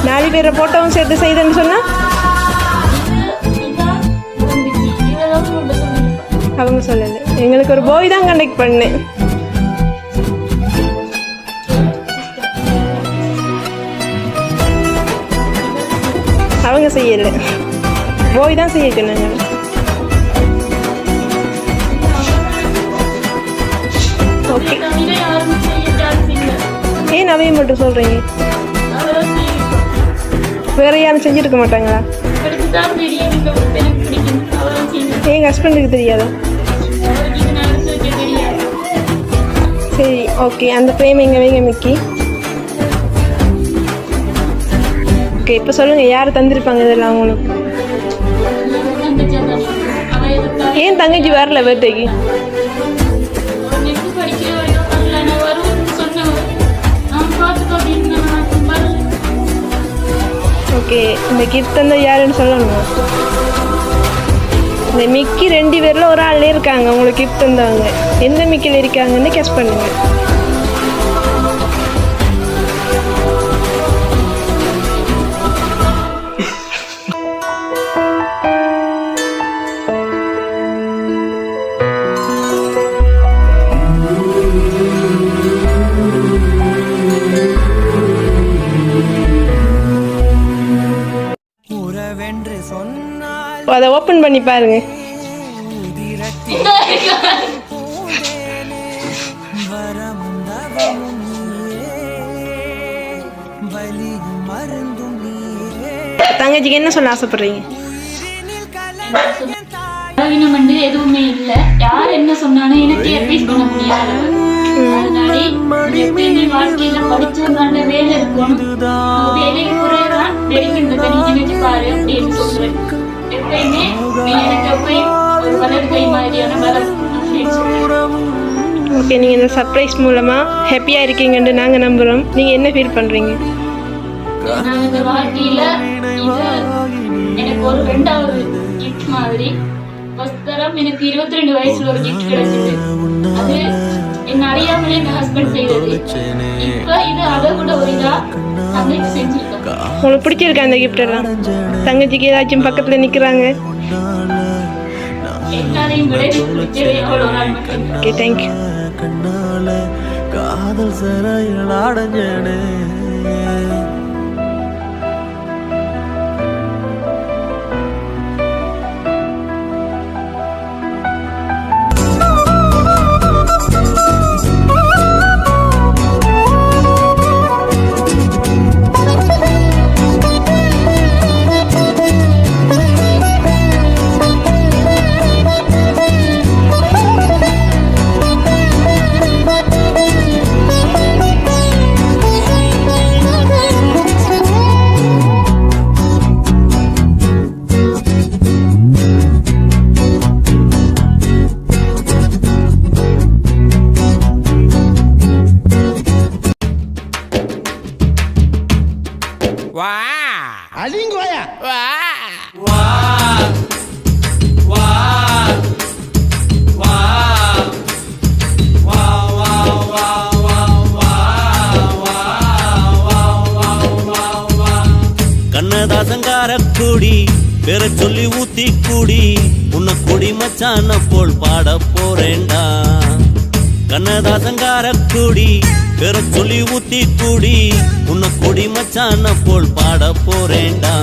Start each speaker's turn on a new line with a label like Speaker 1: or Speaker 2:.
Speaker 1: 4 பேரை போட்டோவும் சேர்த்து செய்தேன்னு சொன்னா அவங்க சொல்லலை. எங்களுக்கு ஒரு பாய் தான் கண்டக்ட் பண்ணேன். அவங்க செய்யலை, பாய் தான் செய்ய சொன்னாங்க. ஓகே, ஏன் அவையை மட்டும் சொல்கிறீங்க? வேற யாரும் செஞ்சுருக்க மாட்டாங்களா? எங்கள் ஹஸ்பண்டுக்கு தெரியாதா? சரி, ஓகே. அந்த ஃப்ரேம் எங்கே வைங்க மிக்கி? ஓகே, இப்போ சொல்லுங்கள், யார் தந்திருப்பாங்க இதெல்லாம் அவங்களுக்கு? ஏன் தங்கச்சி வரல பர்த்டேக்கு? ஓகே, இந்த கிஃப்ட் தந்த யாருன்னு சொல்லணுமா? இந்த மிக்கி 2 பேரில் ஒரு ஆள்லே இருக்காங்க உங்களுக்கு கிஃப்ட் தந்தவங்க. எந்த மிக்கியில் இருக்காங்கன்னு கெஸ் பண்ணுங்க. அதை ஓப்பன் பண்ணி பாருங்க. தங்கச்சிக்கு என்ன சொல்ல ஆசைப்படுறீங்க?
Speaker 2: எதுவுமே இல்ல, யார் என்ன சொன்னாலும் எனக்கு அட்வைஸ் பண்ண முடியாது. அதனால வாழ்க்கையில படிச்சவங்க வேலை இருக்கணும், வேலைக்கு குறையதான் வெளிக்கின்றத நீ நினைச்சு பாரு அப்படின்னு சொல்றேன். எப்பயுமே எனக்கு போய் ஒரு வலது கை மாதிரியான வரம் அப்படின்னு சொல்றேன்.
Speaker 1: ஓகே, நீங்கள் இந்த சர்ப்ரைஸ் மூலமாக ஹாப்பியாக இருக்கீங்கன்னு நாங்கள் நம்புகிறோம். நீங்கள் என்ன ஃபீல் பண்ணுறீங்க?
Speaker 2: நான் இந்த வாழ்க்கையில் எனக்கு ஒரு 2வது கிஃப்ட் மாதிரி. ஃபர்ஸ்ட் தரம் எனக்கு 22 வயசுல ஒரு கிஃப்ட் கிடைச்சது. அது என்ன அறியாமலே என் ஹஸ்பண்ட் செய்தது. இப்போ இது அதை விட ஒரு இதாக தங்கச்சி செஞ்சுருக்கோம்.
Speaker 1: உங்களுக்கு பிடிச்சிருக்கா அந்த கிஃப்ட் எல்லாம்? தங்கச்சிக்கு ஏதாச்சும் பக்கத்தில் நிற்கிறாங்க?
Speaker 2: எல்லாரையும் விட பிடிச்சது எவ்வளோ நாள் மட்டும்.
Speaker 1: Okay, thank you.
Speaker 3: காதல் சரையில் அடைஞ்சனே
Speaker 4: அலிங்கோயா
Speaker 3: வா வா வா வா வா வா. கண்ணதாசங்கார கூடி பேர சொல்லி ஊத்தி கூடி உன்னை கொடி மச்சான போல் பாட போறேன்டா. கண்ணதாசங்கார கூடி பேர சொல்லி ஊத்தி கூடி உன்னை கொடி மச்சான போல் பாட போறேன்டா.